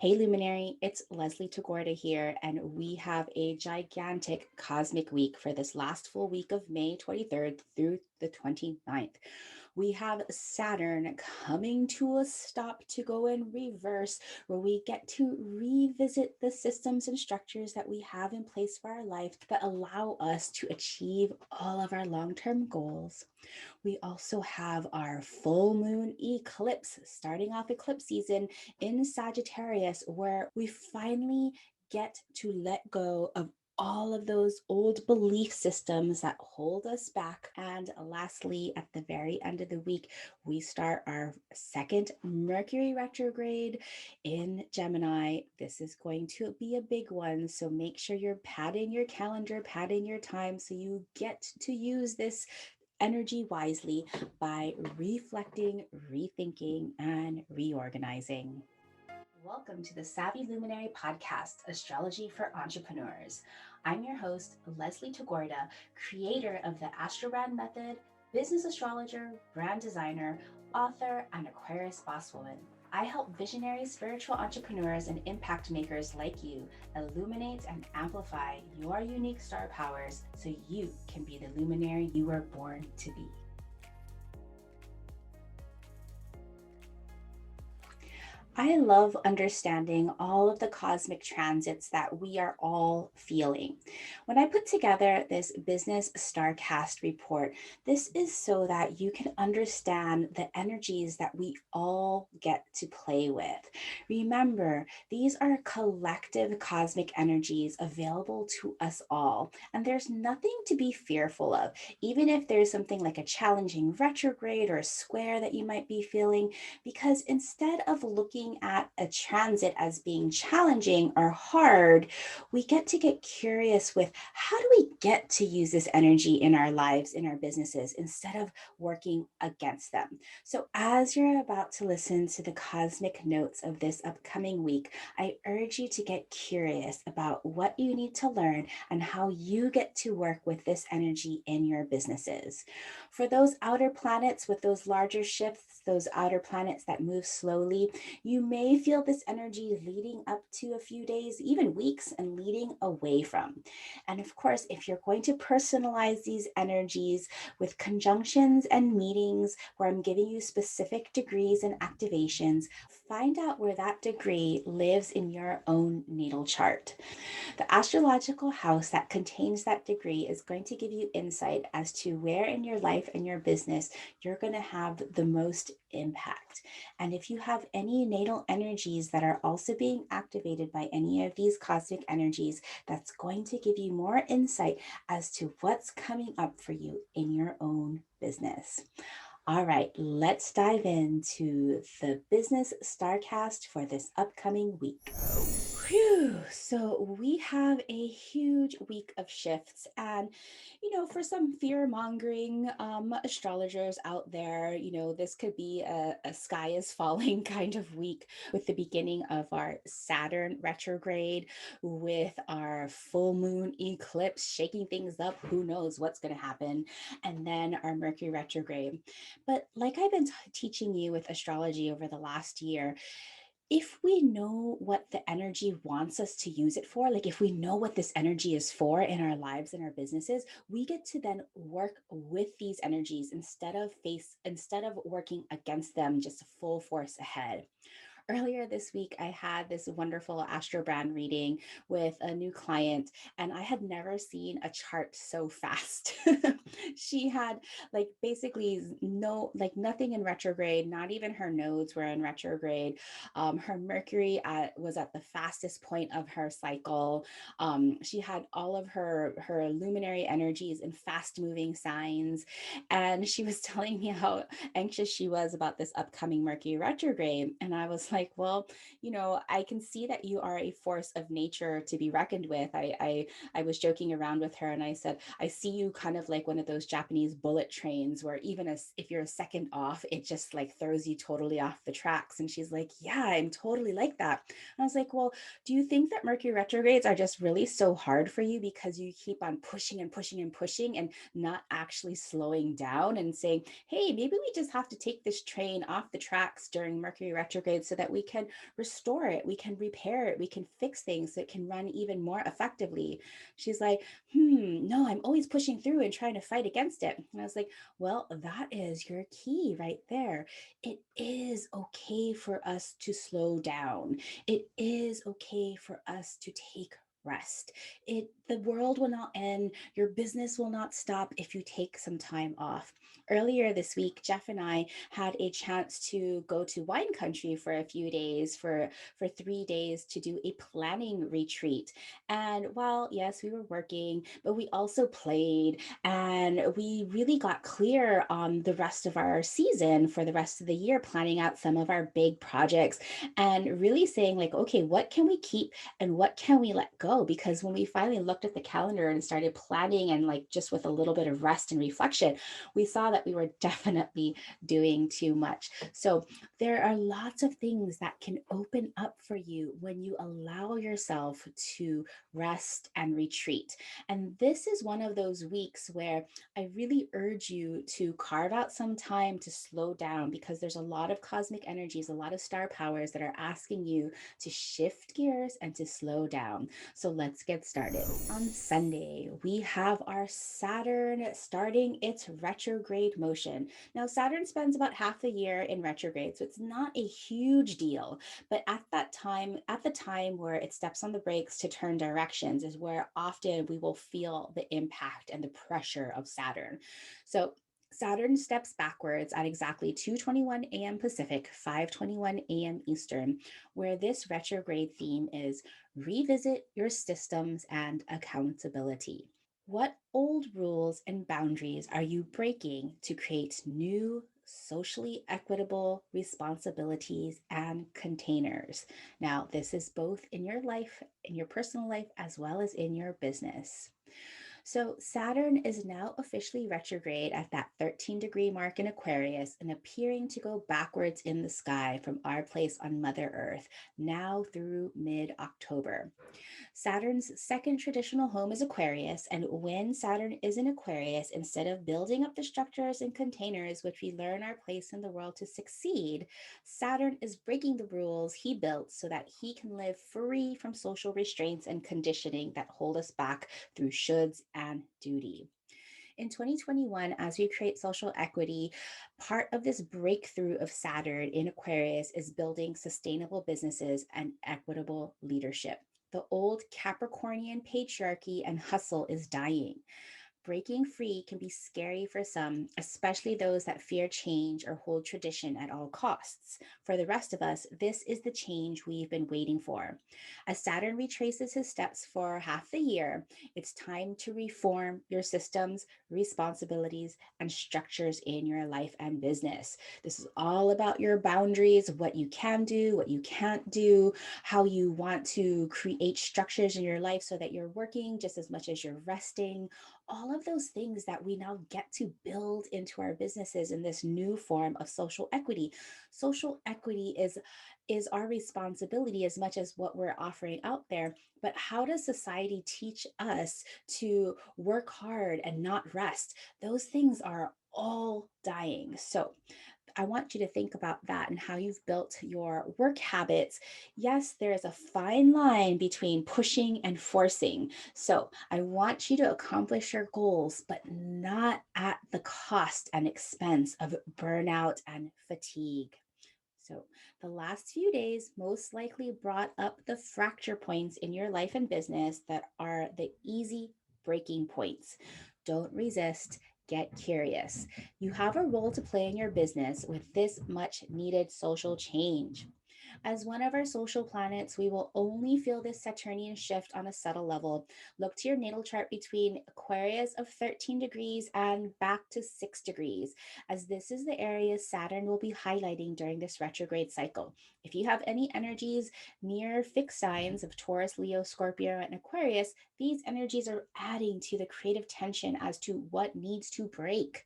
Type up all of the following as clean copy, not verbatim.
Hey Luminary, it's Leslie Tagorda here, and we have a gigantic cosmic week for this last full week of May 23rd through the 29th. We have Saturn coming to a stop to go in reverse, where we get to revisit the systems and structures that we have in place for our life that allow us to achieve all of our long-term goals. We also have our full moon eclipse starting off eclipse season in Sagittarius, where we finally get to let go of all of those old belief systems that hold us back. And lastly, at the very end of the week, we start our second Mercury retrograde in Gemini. This is going to be a big one. So make sure you're padding your calendar, padding your time so you get to use this energy wisely by reflecting, rethinking, and reorganizing. Welcome to the Savvy Luminary podcast, Astrology for Entrepreneurs. I'm your host, Leslie Tagorda, creator of the Astrobrand Method, business astrologer, brand designer, author, and Aquarius boss woman. I help visionary spiritual entrepreneurs and impact makers like you illuminate and amplify your unique star powers so you can be the luminary you were born to be. I love understanding all of the cosmic transits that we are all feeling. When I put together this business StarCast report, this is so that you can understand the energies that we all get to play with. Remember, these are collective cosmic energies available to us all, and there's nothing to be fearful of. Even if there's something like a challenging retrograde or a square that you might be feeling, because instead of looking at a transit as being challenging or hard, we get curious with how do we get to use this energy in our lives, in our businesses, instead of working against them. So, as you're about to listen to the cosmic notes of this upcoming week, I urge you to get curious about what you need to learn and how you get to work with this energy in your businesses. For those outer planets with those larger shifts, those outer planets that move slowly, you may feel this energy leading up to a few days, even weeks, and leading away from. And of course, if you're going to personalize these energies with conjunctions and meetings where I'm giving you specific degrees and activations, find out where that degree lives in your own natal chart. The astrological house that contains that degree is going to give you insight as to where in your life and your business you're going to have the most impact. And if you have any natal energies that are also being activated by any of these cosmic energies, that's going to give you more insight as to what's coming up for you in your own business. All right, let's dive into the business StarCast for this upcoming week. Whew. So we have a huge week of shifts, and for some fear-mongering astrologers out there, this could be a sky is falling kind of week with the beginning of our Saturn retrograde, with our full moon eclipse shaking things up. Who knows what's going to happen? And then our Mercury retrograde. But like I've been teaching you with astrology over the last year, if we know what the energy wants us to use it for, like if we know what this energy is for in our lives and our businesses, we get to then work with these energies instead of working against them just full force ahead. Earlier this week, I had this wonderful Astrobrand reading with a new client, and I had never seen a chart so fast. She had like basically no, like nothing in retrograde, not even her nodes were in retrograde. Her Mercury was at the fastest point of her cycle. She had all of her luminary energies in fast moving signs. And she was telling me how anxious she was about this upcoming Mercury retrograde. And I was like, well, I can see that you are a force of nature to be reckoned with. I was joking around with her and I said, I see you kind of like one of those Japanese bullet trains where even if you're a second off, it just like throws you totally off the tracks. And she's like, yeah, I'm totally like that. And I was like, well, do you think that Mercury retrogrades are just really so hard for you because you keep on pushing and pushing and pushing and not actually slowing down and saying, hey, maybe we just have to take this train off the tracks during Mercury retrograde so that we can restore it, we can repair it, we can fix things so it can run even more effectively. She's like, no, I'm always pushing through and trying to fight against it. And I was like, well, that is your key right there. It is okay for us to slow down. It is okay for us to take rest. The world will not end. Your business will not stop if you take some time off. Earlier this week, Jeff and I had a chance to go to wine country for a few days, for 3 days, to do a planning retreat. And while, yes, we were working, but we also played, and we really got clear on the rest of our season for the rest of the year, planning out some of our big projects and really saying, like, okay, what can we keep and what can we let go? Because when we finally looked at the calendar and started planning, and like just with a little bit of rest and reflection, we saw that we were definitely doing too much. So there are lots of things that can open up for you when you allow yourself to rest and retreat. And this is one of those weeks where I really urge you to carve out some time to slow down, because there's a lot of cosmic energies, a lot of star powers that are asking you to shift gears and to slow down. So let's get started. On Sunday, we have our Saturn starting its retrograde motion. Now, Saturn spends about half the year in retrograde, so it's not a huge deal. But at the time where it steps on the brakes to turn directions, is where often we will feel the impact and the pressure of Saturn. So Saturn steps backwards at exactly 2:21 a.m. Pacific, 5:21 a.m. Eastern, where this retrograde theme is revisit your systems and accountability. What old rules and boundaries are you breaking to create new, socially equitable responsibilities and containers? Now, this is both in your life, in your personal life, as well as in your business. So Saturn is now officially retrograde at that 13-degree mark in Aquarius and appearing to go backwards in the sky from our place on Mother Earth, now through mid-October. Saturn's second traditional home is Aquarius, and when Saturn is in Aquarius, instead of building up the structures and containers which we learn our place in the world to succeed, Saturn is breaking the rules he built so that he can live free from social restraints and conditioning that hold us back through shoulds and duty. In 2021, as we create social equity, part of this breakthrough of Saturn in Aquarius is building sustainable businesses and equitable leadership. The old Capricornian patriarchy and hustle is dying. Breaking free can be scary for some, especially those that fear change or hold tradition at all costs. For the rest of us, this is the change we've been waiting for. As Saturn retraces his steps for half the year, it's time to reform your systems, responsibilities, and structures in your life and business. This is all about your boundaries, what you can do, what you can't do, how you want to create structures in your life so that you're working just as much as you're resting. All of those things that we now get to build into our businesses in this new form of social equity. Social equity is our responsibility as much as what we're offering out there. But how does society teach us to work hard and not rest? Those things are all dying. So I want you to think about that and how you've built your work habits. Yes, there is a fine line between pushing and forcing. So I want you to accomplish your goals, but not at the cost and expense of burnout and fatigue. So, the last few days most likely brought up the fracture points in your life and business that are the easy breaking points. Don't resist, get curious. You have a role to play in your business with this much needed social change. As one of our social planets, we will only feel this Saturnian shift on a subtle level. Look to your natal chart between Aquarius of 13 degrees and back to 6 degrees, as this is the area Saturn will be highlighting during this retrograde cycle. If you have any energies near fixed signs of Taurus, Leo, Scorpio, and Aquarius, these energies are adding to the creative tension as to what needs to break.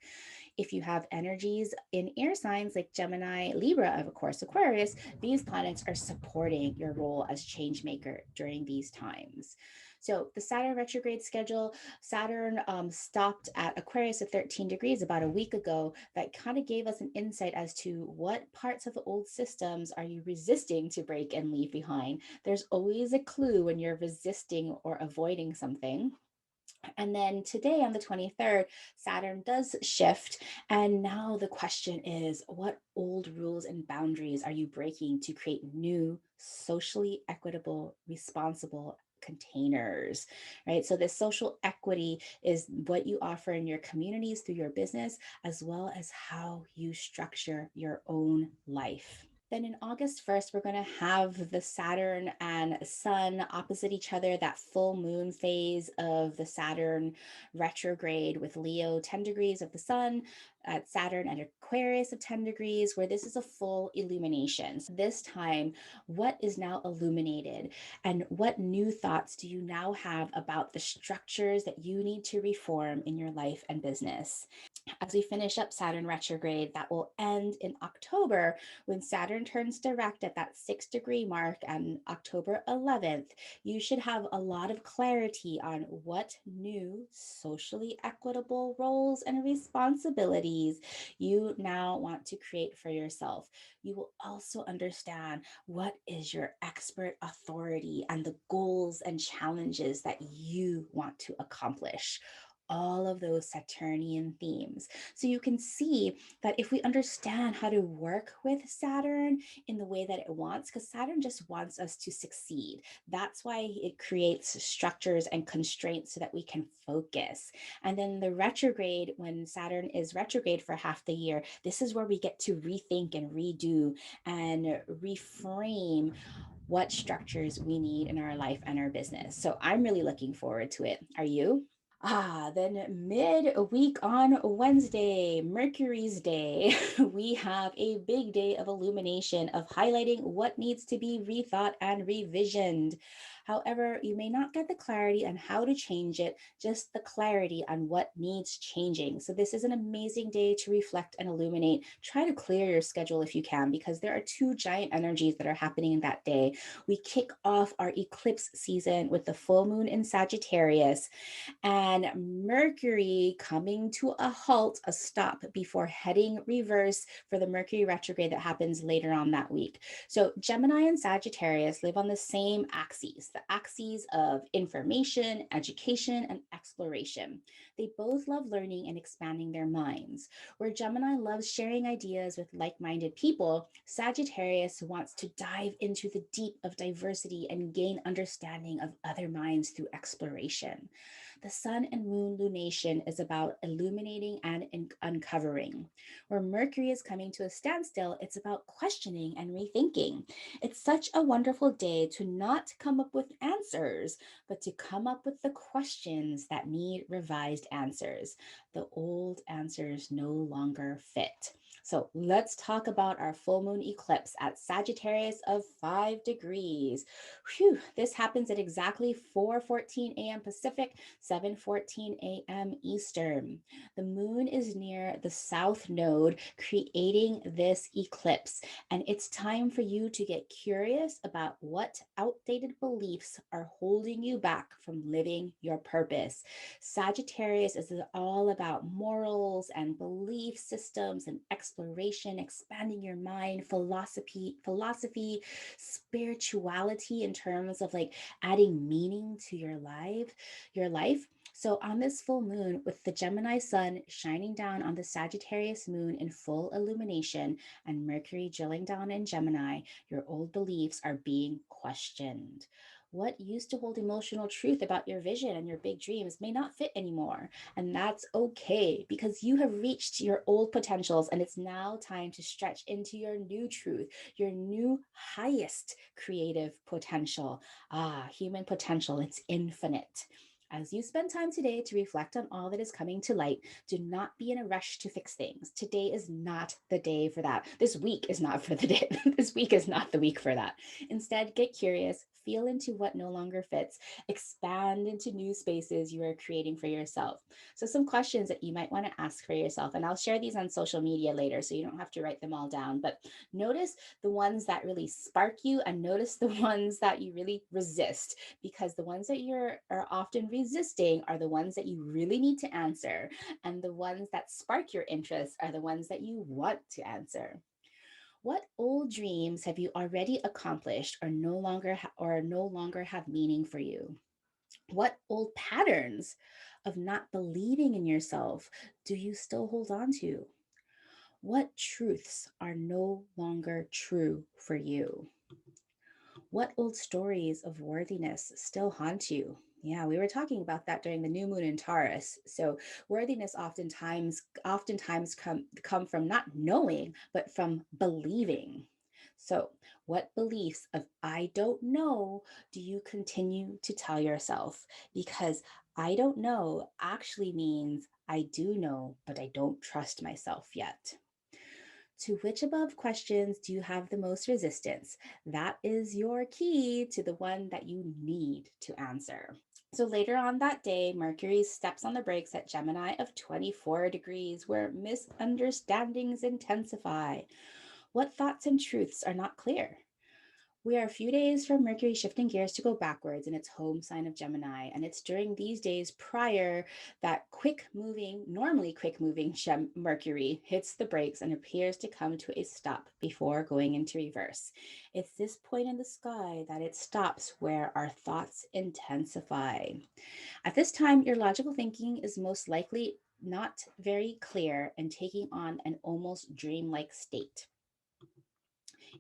If you have energies in air signs like Gemini, Libra, of course, Aquarius, these planets are supporting your role as change maker during these times. So the Saturn retrograde schedule, Saturn stopped at Aquarius at 13 degrees about a week ago. That kind of gave us an insight as to what parts of the old systems are you resisting to break and leave behind. There's always a clue when you're resisting or avoiding something. And then today on the 23rd, Saturn does shift. And now the question is, what old rules and boundaries are you breaking to create new, socially equitable, responsible containers, right? So this social equity is what you offer in your communities through your business, as well as how you structure your own life. Then in August 1st, we're going to have the Saturn and Sun opposite each other, that full moon phase of the Saturn retrograde with Leo 10 degrees of the Sun, at Saturn and Aquarius of 10 degrees, where this is a full illumination. So this time, what is now illuminated and what new thoughts do you now have about the structures that you need to reform in your life and business? As we finish up Saturn retrograde, that will end in October when Saturn turns direct at that 6 degree mark on October 11th. You should have a lot of clarity on what new socially equitable roles and responsibilities you now want to create for yourself. You will also understand what is your expert authority and the goals and challenges that you want to accomplish, all of those Saturnian themes. So you can see that if we understand how to work with Saturn in the way that it wants, because Saturn just wants us to succeed. That's why it creates structures and constraints so that we can focus. And then the retrograde, when Saturn is retrograde for half the year, this is where we get to rethink and redo and reframe what structures we need in our life and our business. So I'm really looking forward to it. Are you? Then mid-week on Wednesday, Mercury's Day, we have a big day of illumination, of highlighting what needs to be rethought and revisioned. However, you may not get the clarity on how to change it, just the clarity on what needs changing. So this is an amazing day to reflect and illuminate. Try to clear your schedule if you can, because there are two giant energies that are happening in that day. We kick off our eclipse season with the full moon in Sagittarius, and Mercury coming to a halt, a stop before heading reverse for the Mercury retrograde that happens later on that week. So Gemini and Sagittarius live on the same axes, the axes of information, education, and exploration. They both love learning and expanding their minds. Where Gemini loves sharing ideas with like-minded people, Sagittarius wants to dive into the deep of diversity and gain understanding of other minds through exploration. The sun and moon lunation is about illuminating and uncovering. Where Mercury is coming to a standstill, it's about questioning and rethinking. It's such a wonderful day to not come up with answers, but to come up with the questions that need revised answers. The old answers no longer fit. So let's talk about our full moon eclipse at Sagittarius of 5 degrees. Whew, this happens at exactly 4:14 a.m. Pacific, 7:14 a.m. Eastern. The moon is near the south node, creating this eclipse, and it's time for you to get curious about what outdated beliefs are holding you back from living your purpose. Sagittarius is all about morals and belief systems and exploration, expanding your mind, philosophy, spirituality in terms of like adding meaning to your life. So on this full moon, with the Gemini sun shining down on the Sagittarius moon in full illumination and Mercury drilling down in Gemini, your old beliefs are being questioned. What used to hold emotional truth about your vision and your big dreams may not fit anymore. And that's okay, because you have reached your old potentials and it's now time to stretch into your new truth, your new highest creative potential. Human potential, it's infinite. As you spend time today to reflect on all that is coming to light, do not be in a rush to fix things. Today is not the day for that. This week is not for the day. This week is not the week for that. Instead, get curious, feel into what no longer fits, expand into new spaces you are creating for yourself. So, some questions that you might want to ask for yourself, and I'll share these on social media later so you don't have to write them all down. But notice the ones that really spark you and notice the ones that you really resist, because the ones that are often resisting are the ones that you really need to answer, and the ones that spark your interest are the ones that you want to answer. What old dreams have you already accomplished or no longer have meaning for you? What old patterns of not believing in yourself do you still hold on to? What truths are no longer true for you? What old stories of worthiness still haunt you? Yeah, we were talking about that during the new moon in Taurus. So worthiness oftentimes come from not knowing, but from believing. So, what beliefs of I don't know do you continue to tell yourself? Because I don't know actually means I do know, but I don't trust myself yet. To which above questions do you have the most resistance? That is your key to the one that you need to answer. So later on that day, Mercury steps on the brakes at Gemini of 24 degrees, where misunderstandings intensify. What thoughts and truths are not clear? We are a few days from Mercury shifting gears to go backwards in its home sign of Gemini. And it's during these days prior that normally quick moving Mercury hits the brakes and appears to come to a stop before going into reverse. It's this point in the sky that it stops where our thoughts intensify. At this time, your logical thinking is most likely not very clear and taking on an almost dreamlike state.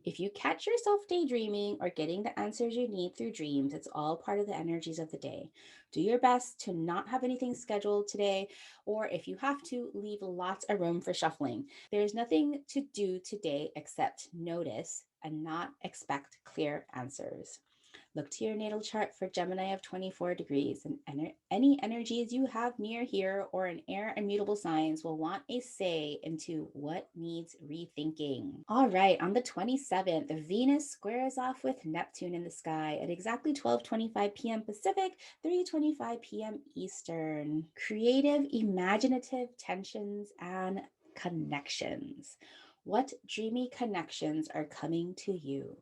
If you catch yourself daydreaming or getting the answers you need through dreams, it's all part of the energies of the day. Do your best to not have anything scheduled today, or if you have to, leave lots of room for shuffling. There's nothing to do today except notice and not expect clear answers. Look to your natal chart for Gemini of 24 degrees, and any energies you have near here or in air and mutable signs will want a say into what needs rethinking. All right, on the 27th, Venus squares off with Neptune in the sky at exactly 12:25 p.m. Pacific, 3:25 p.m. Eastern. Creative, imaginative tensions and connections. What dreamy connections are coming to you?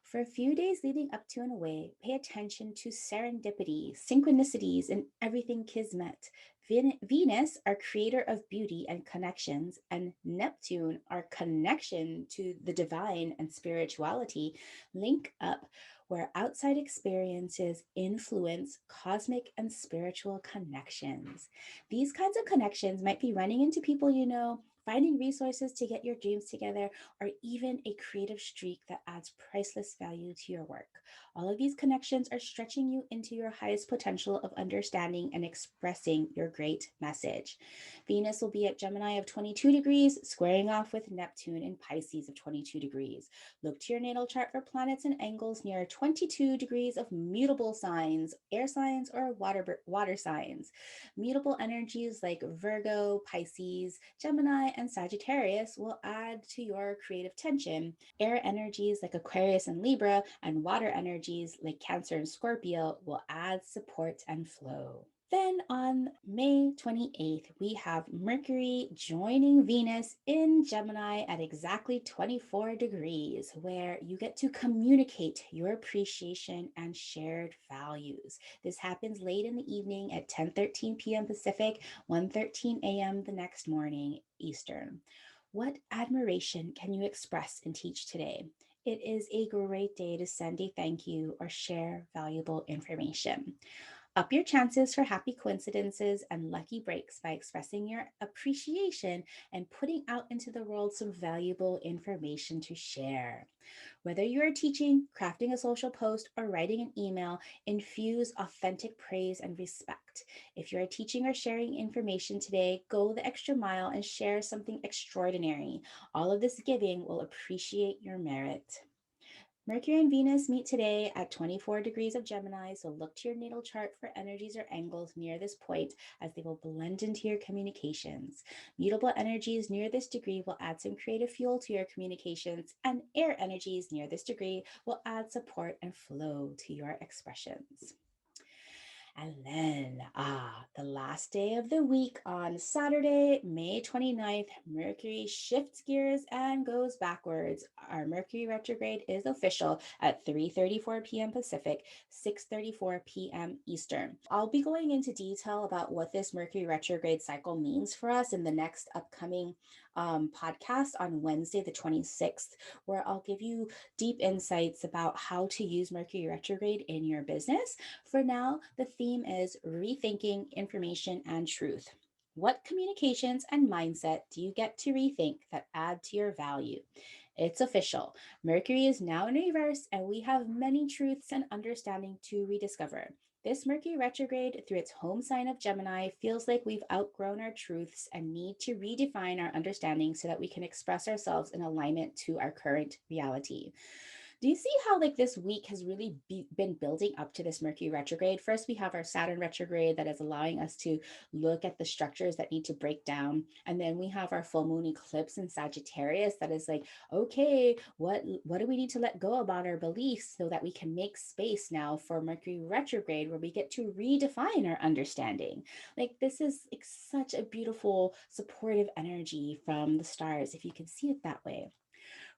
For a few days leading up to and away, pay attention to serendipity, synchronicities, and everything kismet. Venus, our creator of beauty and connections, and Neptune, our connection to the divine and spirituality, link up where outside experiences influence cosmic and spiritual connections. These kinds of connections might be running into people you know, finding resources to get your dreams together, or even a creative streak that adds priceless value to your work. All of these connections are stretching you into your highest potential of understanding and expressing your great message. Venus will be at Gemini of 22 degrees, squaring off with Neptune in Pisces of 22 degrees. Look to your natal chart for planets and angles near 22 degrees of mutable signs, air signs, or water signs. Mutable energies like Virgo, Pisces, Gemini, and Sagittarius will add to your creative tension. Air energies like Aquarius and Libra, and water energies like Cancer and Scorpio will add support and flow. Then on May 28th, we have Mercury joining Venus in Gemini at exactly 24 degrees, where you get to communicate your appreciation and shared values. This happens late in the evening at 10:13 p.m. Pacific, 1:13 a.m. the next morning Eastern. What admiration can you express and teach today? It is a great day to send a thank you or share valuable information. Up your chances for happy coincidences and lucky breaks by expressing your appreciation and putting out into the world some valuable information to share. Whether you are teaching, crafting a social post, or writing an email, infuse authentic praise and respect. If you are teaching or sharing information today, go the extra mile and share something extraordinary. All of this giving will appreciate your merit. Mercury and Venus meet today at 24 degrees of Gemini, so look to your natal chart for energies or angles near this point as they will blend into your communications. Mutable energies near this degree will add some creative fuel to your communications, and air energies near this degree will add support and flow to your expressions. And then, the last day of the week on Saturday, May 29th, Mercury shifts gears and goes backwards. Our Mercury retrograde is official at 3:34 p.m. Pacific, 6:34 p.m. Eastern. I'll be going into detail about what this Mercury retrograde cycle means for us in the next upcoming podcast on Wednesday, the 26th, where I'll give you deep insights about how to use Mercury retrograde in your business. For now, the theme is rethinking information and truth. What communications and mindset do you get to rethink that add to your value? It's official. Mercury is now in reverse, and we have many truths and understanding to rediscover. This Mercury retrograde, through its home sign of Gemini, feels like we've outgrown our truths and need to redefine our understanding so that we can express ourselves in alignment to our current reality. Do you see how like this week has really been building up to this Mercury retrograde? First, we have our Saturn retrograde that is allowing us to look at the structures that need to break down. And then we have our full moon eclipse in Sagittarius that is like, okay, what do we need to let go about our beliefs so that we can make space now for Mercury retrograde where we get to redefine our understanding? Like this is like such a beautiful supportive energy from the stars, if you can see it that way.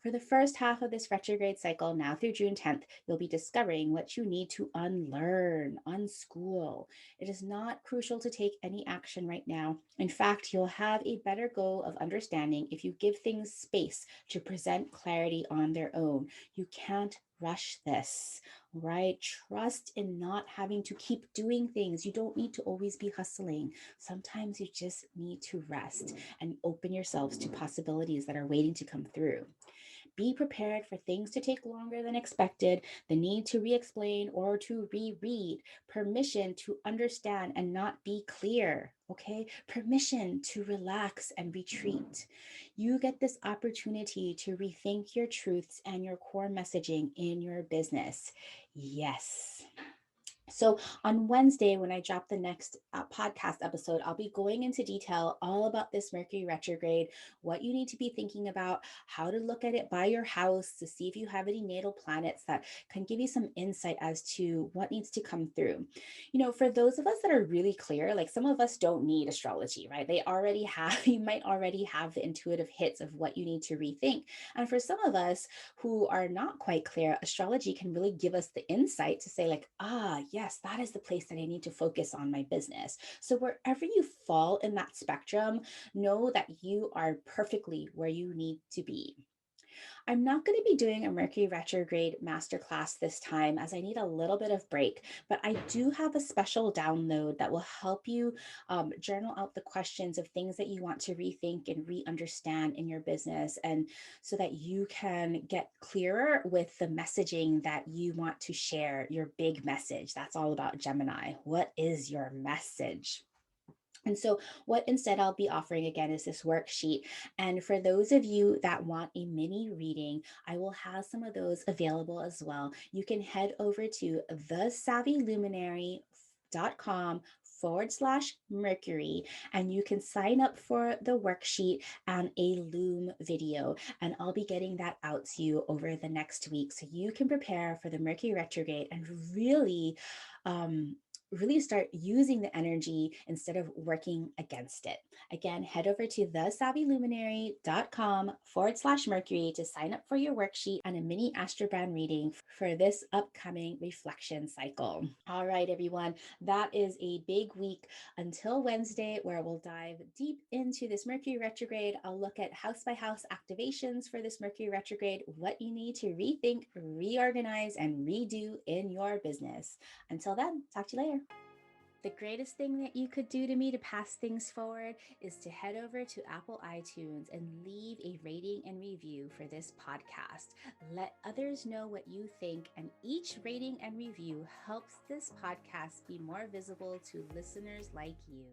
For the first half of this retrograde cycle, now through June 10th, you'll be discovering what you need to unlearn, unschool. It is not crucial to take any action right now. In fact, you'll have a better go of understanding if you give things space to present clarity on their own. You can't rush this, right? Trust in not having to keep doing things. You don't need to always be hustling. Sometimes you just need to rest and open yourselves to possibilities that are waiting to come through. Be prepared for things to take longer than expected, the need to re explain or to reread, permission to understand and not be clear. Okay, permission to relax and retreat. You get this opportunity to rethink your truths and your core messaging in your business. Yes. So on Wednesday, when I drop the next podcast episode, I'll be going into detail all about this Mercury retrograde, what you need to be thinking about, how to look at it by your house to see if you have any natal planets that can give you some insight as to what needs to come through. You know, for those of us that are really clear, like some of us don't need astrology, right? You might already have the intuitive hits of what you need to rethink. And for some of us who are not quite clear, astrology can really give us the insight to say, like, yes, that is the place that I need to focus on my business. So wherever you fall in that spectrum, know that you are perfectly where you need to be. I'm not going to be doing a Mercury retrograde masterclass this time as I need a little bit of break, but I do have a special download that will help you journal out the questions of things that you want to rethink and re-understand in your business, and so that you can get clearer with the messaging that you want to share, your big message. That's all about Gemini. What is your message? And so, what instead I'll be offering again is this worksheet. And for those of you that want a mini reading, I will have some of those available as well. You can head over to thesavvyluminary.com/Mercury, and you can sign up for the worksheet and a Loom video. And I'll be getting that out to you over the next week so you can prepare for the Mercury retrograde and really start using the energy instead of working against it. Again, head over to thesavvyluminary.com/Mercury to sign up for your worksheet and a mini astrobrand reading for this upcoming reflection cycle. All right, everyone, that is a big week until Wednesday, where we'll dive deep into this Mercury retrograde. I'll look at house by house activations for this Mercury retrograde, what you need to rethink, reorganize, and redo in your business. Until then, talk to you later. The greatest thing that you could do to me to pass things forward is to head over to Apple iTunes and leave a rating and review for this podcast. Let others know what you think, and each rating and review helps this podcast be more visible to listeners like you.